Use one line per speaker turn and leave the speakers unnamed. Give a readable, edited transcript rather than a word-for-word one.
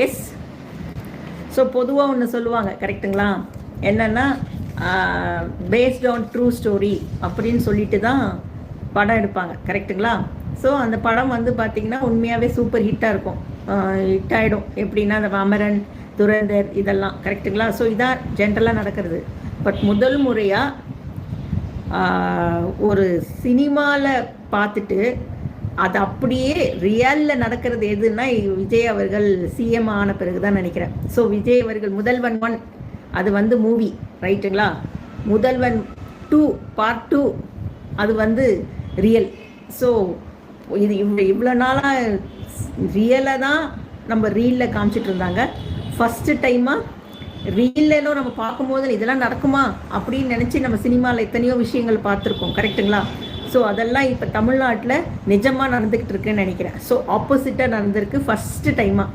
S. So பொதுவாக ஒன்று சொல்லுவாங்க, கரெக்டுங்களா? என்னென்னா பேஸ்ட் ஆன் ட்ரூ ஸ்டோரி அப்படின்னு சொல்லிட்டு தான் படம் எடுப்பாங்க, கரெக்டுங்களா? ஸோ அந்த படம் வந்து பார்த்திங்கன்னா உண்மையாகவே சூப்பர் ஹிட்டாக இருக்கும், ஹிட் ஆகிடும். எப்படின்னா அந்த அமரன், துரந்தர் இதெல்லாம், கரெக்டுங்களா? ஸோ இதான் ஜென்ரலாக நடக்கிறது. பட் முதல் முறையாக ஒரு சினிமாவில் பார்த்துட்டு அது அப்படியே ரியலில் நடக்கிறது எதுன்னா விஜய் அவர்கள் சிஎம் ஆன பிறகு தான் நினைக்கிறேன். ஸோ விஜய் அவர்கள் முதல்வன் 1 அது வந்து மூவி, ரைட்டுங்களா? முதல்வன் 2 பார்ட் 2 அது வந்து ரியல். ஸோ இது இவ்வளோ நாளாக ரியலாக தான் நம்ம ரீலில் காமிச்சிட்டு இருந்தாங்க. ஃபஸ்ட்டு டைமாக ரீல்லாம் நம்ம பார்க்கும்போது இதெல்லாம் நடக்குமா அப்படின்னு நினச்சி நம்ம சினிமாவில் எத்தனையோ விஷயங்கள் பார்த்துருக்கோம், கரெக்டுங்களா? ஸோ அதெல்லாம் இப்போ தமிழ்நாட்டில் நிஜமாக நடந்துக்கிட்டு இருக்குன்னு நினைக்கிறேன். ஸோ ஆப்போசிட்டாக நடந்திருக்கு ஃபஸ்ட்டு டைமாக.